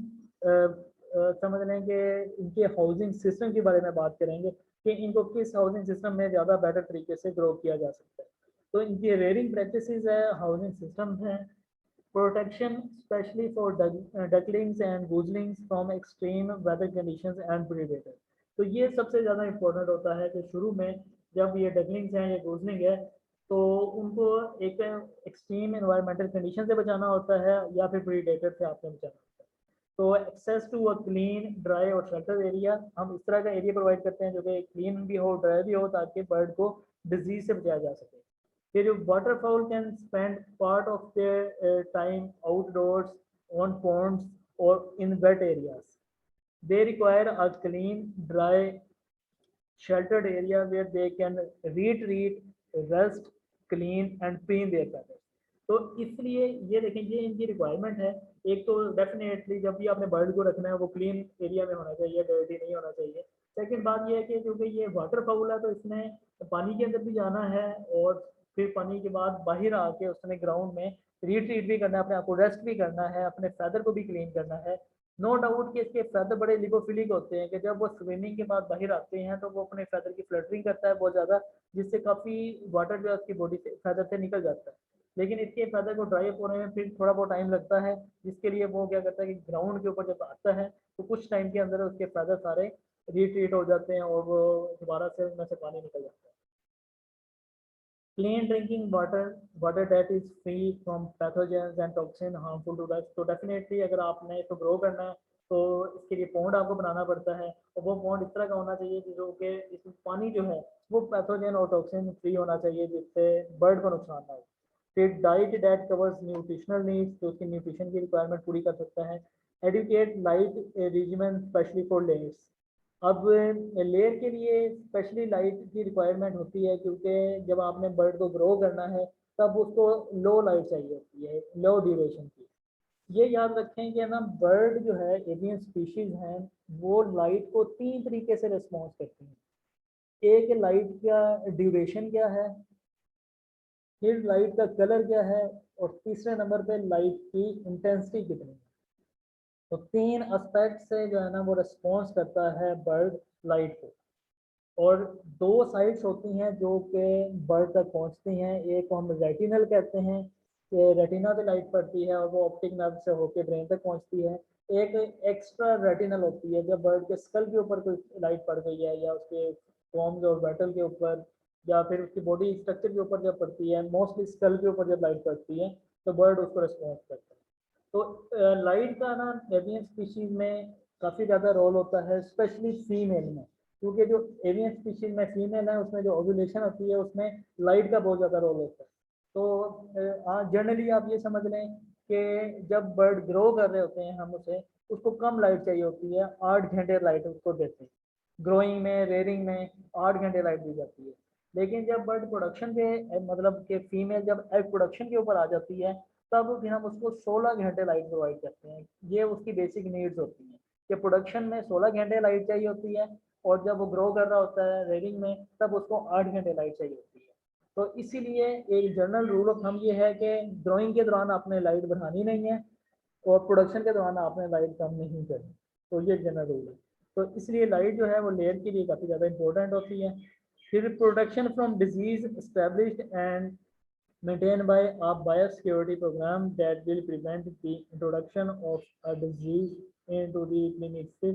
समझ लें कि इनके हाउसिंग सिस्टम के बारे में बात करेंगे कि इनको किस हाउसिंग सिस्टम में ज़्यादा बेटर तरीके से ग्रो किया जा सकता है। तो इनकी रेयरिंग प्रैक्टिसेस है, हाउसिंग सिस्टम है, protection specially for ducklings and goslings from extreme weather conditions and predators. तो ये सबसे ज़्यादा इम्पोर्टेंट होता है कि शुरू में जब ये डकलिंग्स हैं या गूजलिंग है तो उनको एक एक्सट्रीम एनवायरमेंटल कंडीशन से बचाना होता है, या फिर प्रीडेटर से आपने बचाना होता है। तो access to a clean, dry और शेल्टर एरिया, हम इस तरह का एरिया प्रोवाइड करते हैं जो कि क्लीन भी हो, ड्राई भी हो, ताकि बर्ड को डिजीज से बचाया जा सके। फिर waterfowl can spend part of their time outdoors on ponds or in wet areas. They require a clean, dry, sheltered area where they can retreat, rest, clean and preen their feathers. तो इसलिए ये देखें, ये इनकी रिक्वायरमेंट है। एक तो डेफिनेटली जब भी आपने बर्ड को रखना है वो क्लीन एरिया में होना चाहिए, डर्टी नहीं होना चाहिए। सेकंड बात ये है कि क्योंकि ये वाटर फाउल है तो इसने पानी के अंदर भी जाना है, और फिर पानी के बाद बाहर आके उसने ग्राउंड में रिट्रीट भी करना है, अपने आप को रेस्ट भी करना है, अपने फैदर को भी क्लीन करना है। नो डाउट कि इसके फैदर बड़े लिपोफिलिक होते हैं कि जब वो स्विमिंग के बाद बाहर आते हैं तो वो अपने फैदर की फ्लटरिंग करता है बहुत ज़्यादा, जिससे काफ़ी वाटर जो है उसकी बॉडी से फैदर से निकल जाता है। लेकिन इसके फैदर को ड्राई अप होने में फिर थोड़ा बहुत टाइम लगता है, जिसके लिए वो क्या करता है कि ग्राउंड के ऊपर जब आता है तो कुछ टाइम के अंदर उसके फैदर सारे रिट्रीट हो जाते हैं और वो दोबारा से उनमें से पानी निकल जाता है। Clean drinking water, water that is free from pathogens and toxin harmful to us। तो डेफिनेटली अगर आपने इसको ग्रो करना है तो इसके लिए पॉन्ड आपको बनाना पड़ता है, और वो पॉन्ड इस तरह का होना चाहिए जो कि इसमें पानी जो है वो पैथोजन और टॉक्सिन फ्री होना चाहिए, जिससे बर्ड को नुकसान ना हो। फिर diet that covers nutritional needs, तो उसकी न्यूट्रिशन की रिक्वायरमेंट पूरी कर सकता है। Adequate light regimen specially for layers. अब लेयर के लिए स्पेशली लाइट की रिक्वायरमेंट होती है, क्योंकि जब आपने बर्ड को ग्रो करना है तब उसको लो लाइट चाहिए होती है, लो ड्यूरेशन की। ये याद रखें कि ना बर्ड जो है एवियन स्पीशीज हैं वो लाइट को 3 तरीके से रिस्पॉन्स करती हैं। एक लाइट का ड्यूरेशन क्या है, फिर लाइट का कलर क्या है, और तीसरे नंबर पे लाइट की इंटेंसिटी कितनी है। तो 3 एस्पेक्ट से जो है ना वो रिस्पॉन्स करता है बर्ड लाइट को। और 2 साइड्स होती हैं जो कि बर्ड तक पहुंचती हैं, एक को हम रेटिनल कहते हैं कि रेटिना पे लाइट पड़ती है और वो ऑप्टिक नर्व से होकर ब्रेन तक पहुंचती है। एक एक्स्ट्रा रेटिनल होती है जब बर्ड के स्कल के ऊपर कोई लाइट पड़ गई है, या उसके फॉर्म्स और बैटल के ऊपर, या फिर उसकी बॉडी स्ट्रक्चर के ऊपर जब पड़ती है, मोस्टली स्कल के ऊपर जब लाइट पड़ती है तो बर्ड उसको रिस्पॉन्स करता है। तो लाइट का ना एवियन स्पीशीज में काफ़ी ज़्यादा रोल होता है, स्पेशली फीमेल में, क्योंकि जो एवियन स्पीशीज में फीमेल है उसमें जो ओव्यूलेशन होती है उसमें लाइट का बहुत ज़्यादा रोल होता है। तो हाँ, जनरली आप ये समझ लें कि जब बर्ड ग्रो कर रहे होते हैं हम उसे, उसको कम लाइट चाहिए होती है, 8 घंटे लाइट उसको देते हैं। ग्रोइंग में, रेयरिंग में 8 घंटे लाइट दी जाती है। लेकिन जब बर्ड प्रोडक्शन के मतलब कि फीमेल जब एग प्रोडक्शन के ऊपर आ जाती है तब फिर हम उसको 16 घंटे लाइट प्रोवाइड करते हैं। ये उसकी बेसिक नीड्स होती हैं कि प्रोडक्शन में 16 घंटे लाइट चाहिए होती है, और जब वो ग्रो कर रहा होता है रेयरिंग में तब उसको 8 घंटे लाइट चाहिए होती है। तो इसीलिए एक जनरल रूल ऑफ थंब ये है कि ग्रोइंग के दौरान आपने लाइट बढ़ानी नहीं है, और प्रोडक्शन के दौरान आपने लाइट कम नहीं करनी। तो ये जनरल रूल है। तो इसलिए लाइट जो है वो लेयर के लिए काफ़ी ज़्यादा इंपॉर्टेंट होती है। फिर protection from disease established and maintained by a biosecurity program that will prevent the introduction of a disease into the clinics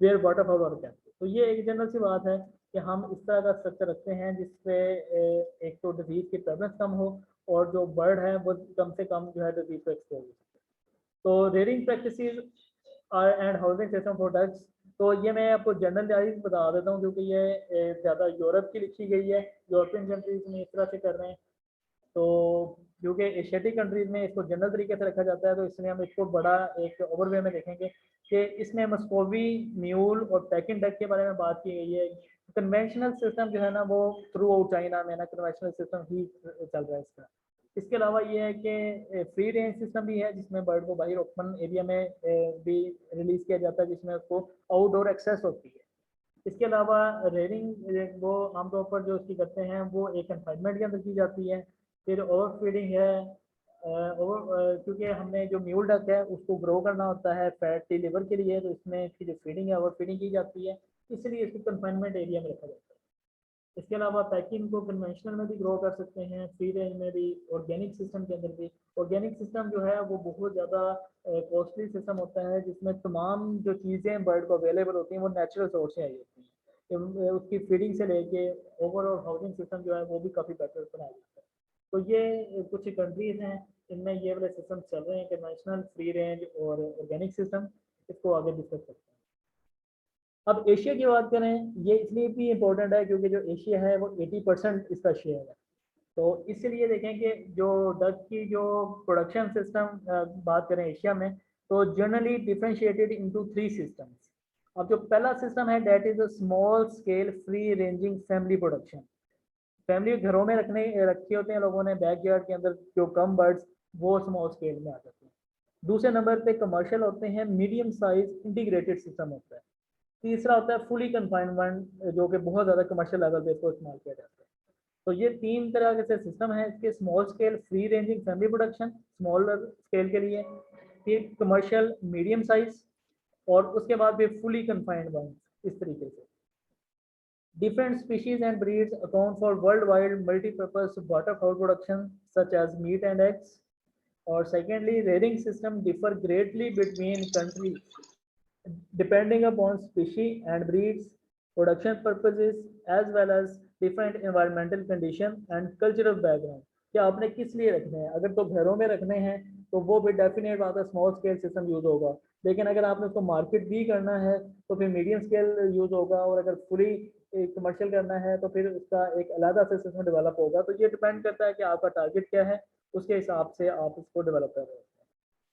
where waterfowl are kept। तो ये एक जनरल सी बात है कि हम इस तरह का स्ट्रक्चर रखते हैं जिससे एक तो डिजीज की प्रेवलेंस कम हो, और जो बर्ड है वो कम से कम जो है डिजीज को एक्सपोज हो सके। तो rearing practices and housing system for ducks, तो ये मैं आपको जनरलाइज बता देता हूँ क्योंकि ये ज़्यादा यूरोप की लिखी गई है, यूरोपियन कंट्रीज में इस तरह से कर रहे हैं। तो क्योंकि एशियाटिक कंट्रीज में इसको जनरल तरीके से रखा जाता है तो इसलिए हम इसको बड़ा एक ओवरव्यू में देखेंगे कि इसमें मस्कोवी, म्यूल और पैकिंग डक के बारे में बात की गई है। कन्वेंशनल सिस्टम जो है ना वो थ्रू आउट चाइना में ना कन्वेंशनल सिस्टम ही चल रहा है इसका। इसके अलावा ये है कि फ्री रेंज सिस्टम भी है जिसमें बर्ड को बाहर ओपन एरिया में भी रिलीज किया जाता है, जिसमें उसको आउटडोर एक्सेस होती है। इसके अलावा रेयरिंग वो आमतौर पर जो उसकी करते हैं वो एक कन्फाइनमेंट के अंदर की जाती है। फिर ओवर फीडिंग है, क्योंकि हमने जो म्यूल डक है उसको ग्रो करना होता है फैटी लिवर के लिए, तो इसमें इसकी जो फीडिंग है ओवर फीडिंग की जाती है, इसलिए इसको कन्फाइनमेंट एरिया में रखा जाता है। इसके अलावा पैकिंग को कन्वेंशनल में भी ग्रो कर सकते हैं, फ्री रेंज में भी, ऑर्गेनिक सिस्टम के अंदर भी। ऑर्गेनिक सिस्टम जो है वो बहुत ज़्यादा कॉस्टली सिस्टम होता है जिसमें तमाम जो चीज़ें बर्ड को अवेलेबल होती हैं वो नेचुरल सोर्स से आई होती हैं। उसकी फीडिंग से लेके ओवरऑल हाउसिंग सिस्टम जो है वो भी काफ़ी बेटर बनाया जाता है। तो ये कुछ कंट्रीज हैं इनमें ये वाले सिस्टम चल रहे हैं, कन्वेंशनल, फ्री रेंज और ऑर्गेनिक सिस्टम। इसको आगे डिस्कस करते हैं। अब एशिया की बात करें, ये इसलिए भी इम्पोर्टेंट है क्योंकि जो एशिया है वो 80% इसका शेयर है। तो इसलिए देखें कि जो डक की जो प्रोडक्शन सिस्टम बात करें एशिया में, तो जनरली डिफरेंशिएटेड इनटू 3 सिस्टम्स। अब जो पहला सिस्टम है that is a small scale free ranging family production. Family घरों में रखे होते हैं लोगों ने बैकयार्ड के अंदर, जो कम बर्ड्स वो स्मॉल स्केल में आ जाते हैं। दूसरे नंबर पे कमर्शियल होते हैं, मीडियम साइज इंटीग्रेटेड सिस्टम होता है। तीसरा होता है फुली कन्फाइनमेंट, जो कि बहुत ज़्यादा कमर्शियल लेवल पे इसको इस्तेमाल किया जाता है। तो ये तीन तरह के सिस्टम है इसके, small scale free ranging family production smaller scale के लिए, फिर कमर्शियल मीडियम साइज, और उसके बाद फिर फुली कन्फाइंड वन। इस तरीके से different species and breeds account for worldwide multi-purpose waterfowl production such as meat and eggs. Or secondly, rearing system differ greatly between countries depending upon species and breeds, production purposes, as well as different environmental condition and cultural background. क्या आपने किस लिए रखने हैं? अगर तो घरों में रखने हैं तो वो भी डेफिनेट बात है स्मॉल स्केल सिस्टम यूज होगा, लेकिन अगर आपने उसको मार्केट भी करना है तो फिर मीडियम स्केल यूज होगा, और अगर फुली कमर्शियल करना है तो फिर उसका एक अलग से सिस्टम डेवलप होगा। तो ये डिपेंड करता है कि आपका टारगेट क्या है, उसके हिसाब से आप इसको डेवलप कर रहे हैं।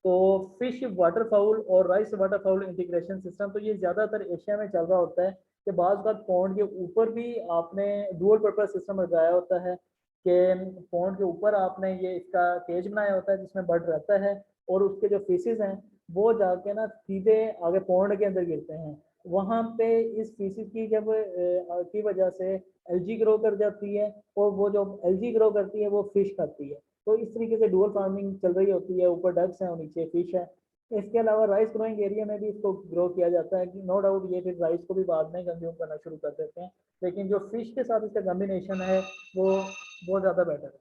तो फिश वाटरफाउल और राइस वाटरफाउल इंटीग्रेशन सिस्टम, तो ये ज़्यादातर एशिया में चल रहा होता है कि बाज़ बात पॉन्ड के ऊपर भी आपने डुअल पर्पस सिस्टम लगाया होता है कि पॉन्ड के ऊपर आपने ये इसका केज बनाया होता है जिसमें बर्ड रहता है, और उसके जो फिशेज हैं वो जाके ना सीधे आगे पॉन्ड के अंदर गिरते हैं। वहाँ पे इस फिशेज की जब की वजह से एल्गी ग्रो कर जाती है, और वो जो एल्गी ग्रो करती है वो फिश खाती है। तो इस तरीके से डुअल फार्मिंग चल रही होती है, ऊपर डक्स हैं और नीचे फिश है। इसके अलावा राइस ग्रोइंग एरिया में भी इसको ग्रो किया जाता है कि नो डाउट ये फिर राइस को भी बाद में कंज्यूम करना शुरू कर देते हैं, लेकिन जो फिश के साथ इसका कॉम्बिनेशन है वो बहुत ज़्यादा बेटर है।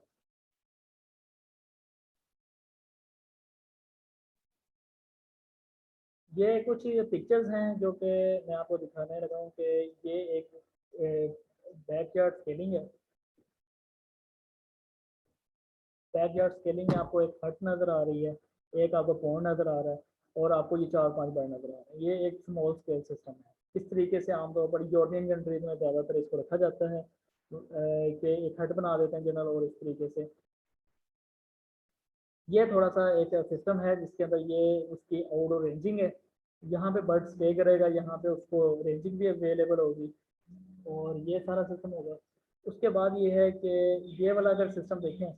ये कुछ पिक्चर्स हैं जो कि मैं आपको दिखाने लगा हूँ कि ये एक बैकयार्ड स्केलिंग है। बैकयार्ड स्केलिंग में आपको एक हट नज़र आ रही है, एक आपको पॉन्ड नज़र आ रहा है, और आपको ये 4-5 बर्ड नज़र आ रहे हैं। ये एक स्मॉल स्केल सिस्टम है। इस तरीके से आमतौर पर यूरोपियन कंट्रीज में ज़्यादातर इसको रखा जाता है कि एक हट बना देते हैं जनरल, और इस तरीके से ये थोड़ा सा एक सिस्टम है जिसके अंदर ये उसकी आउटडोर रेंजिंग है। यहाँ पे बर्ड स्टे करेगा, यहाँ पे उसको रेंजिंग भी अवेलेबल होगी, और ये सारा सिस्टम होगा। उसके बाद ये है कि ये वाला अगर सिस्टम देखें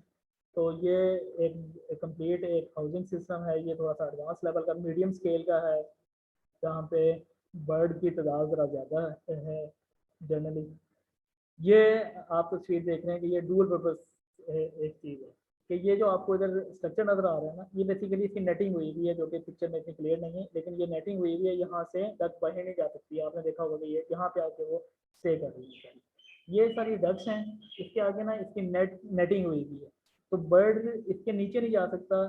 तो ये एक कंप्लीट एक हाउसिंग सिस्टम है। ये थोड़ा सा एडवांस लेवल का मीडियम स्केल का है, जहाँ पे बर्ड की तादाद ज़रा ज़्यादा है जनरली। ये आप तस्वीर देख रहे हैं कि ये डुअल पर्पस एक चीज़ है कि ये जो आपको इधर स्ट्रक्चर नज़र आ रहा है ना, ये बेसिकली इसकी नेटिंग हुई हुई है, जो कि पिक्चर में इतनी क्लियर नहीं है, लेकिन ये नेटिंग हुई हुई है। यहाँ से डक बाहर नहीं जा सकती है, आपने देखा होगा कि ये यहाँ पे आके वो स्टे कर रही है। ये सारी डक्स हैं, इसके आगे ना इसकी नेटिंग हुई हुई है, तो बर्ड इसके नीचे नहीं जा सकता,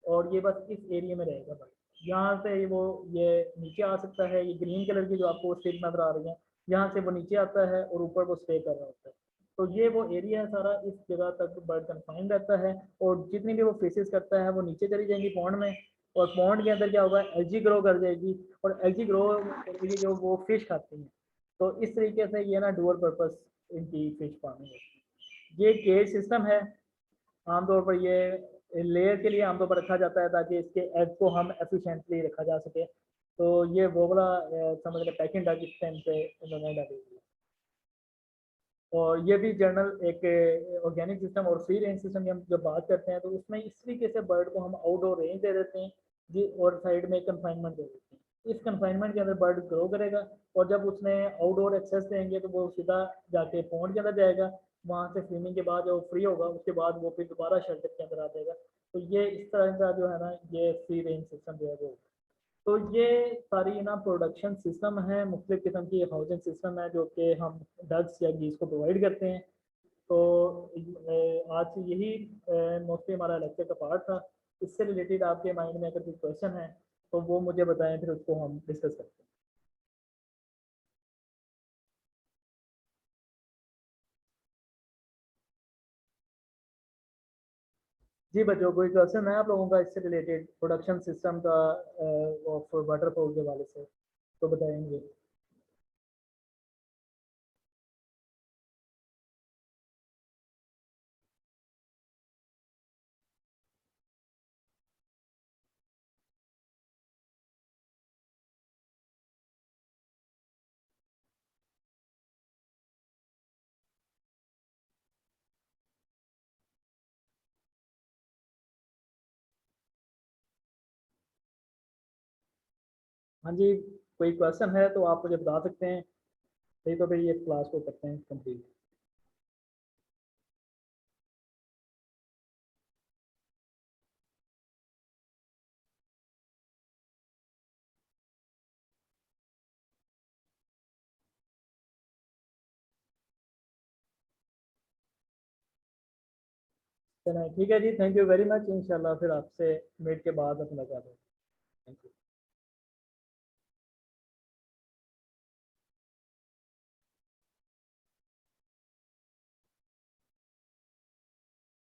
और ये बस इस एरिया में रहेगा बर्ड। यहाँ से वो ये नीचे आ सकता है, ये ग्रीन कलर की जो आपको स्ट्रिप नज़र आ रही है, यहाँ से वो नीचे आता है और ऊपर वो स्टे कर रहा होता है। तो ये वो एरिया है सारा, इस जगह तक बर्ड कन्फाइंड रहता है, और जितनी भी वो फेसेस करता है वो नीचे चली जाएंगी पॉन्ड में, और पॉन्ड के अंदर क्या होगा, एल्गी ग्रो कर जाएगी, और एल्गी ग्रो करके जो वो फिश खाती हैं। तो इस तरीके से ये ना डुअल पर्पस इनकी फिश फार्मिंग होती है। ये केज सिस्टम है, आमतौर पर ये लेयर के लिए आमतौर पर रखा जाता है ताकि इसके एग को हम एफिशिएंटली रखा जा सके। तो ये वो वाला समझ लें पैकिंग डाक इस टाइम पे इन्होंने डाली हुई है। और ये भी जर्नल एक ऑर्गेनिक सिस्टम और फ्री रेंज सिस्टम की हम जब बात करते हैं तो उसमें इस तरीके से बर्ड को हम आउटडोर रेंज दे देते हैं जी, और साइड में कंफाइनमेंट दे देते हैं। इस कंफाइनमेंट के अंदर बर्ड ग्रो करेगा, और जब उसने आउटडोर एक्सेस देंगे तो वो सीधा जाके पॉन्ड के अंदर जाएगा। वहाँ से स्विमिंग के बाद जब फ्री होगा उसके बाद वो फिर दोबारा शेल्टर के अंदर आ जाएगा। तो ये इस तरह का जो है ना ये फ्री रेंज सिस्टम जो है वो। तो ये सारी ना प्रोडक्शन सिस्टम है, मुख्तलिफ किस्म की हाउसिंग सिस्टम है जो कि हम डग्स या गीज को प्रोवाइड करते हैं। तो आज यही मोस्टली हमारा लेक्चर का पार्ट था। इससे रिलेटेड आपके माइंड में अगर कोई क्वेश्चन है तो वो मुझे बताएं, फिर उसको हम डिस्कस करते हैं। जी बच्चों, कोई क्वेश्चन है आप लोगों का इससे रिलेटेड प्रोडक्शन सिस्टम का ऑफ वाटरफॉल के हवाले से तो बताएंगे। हाँ जी, कोई क्वेश्चन है तो आप मुझे बता सकते हैं, नहीं तो फिर ये क्लास को करते हैं कंप्लीट। चलें ठीक है जी, थैंक यू वेरी मच। इंशाल्लाह फिर आपसे मीट के बाद मुलाकात होगी। Thank you.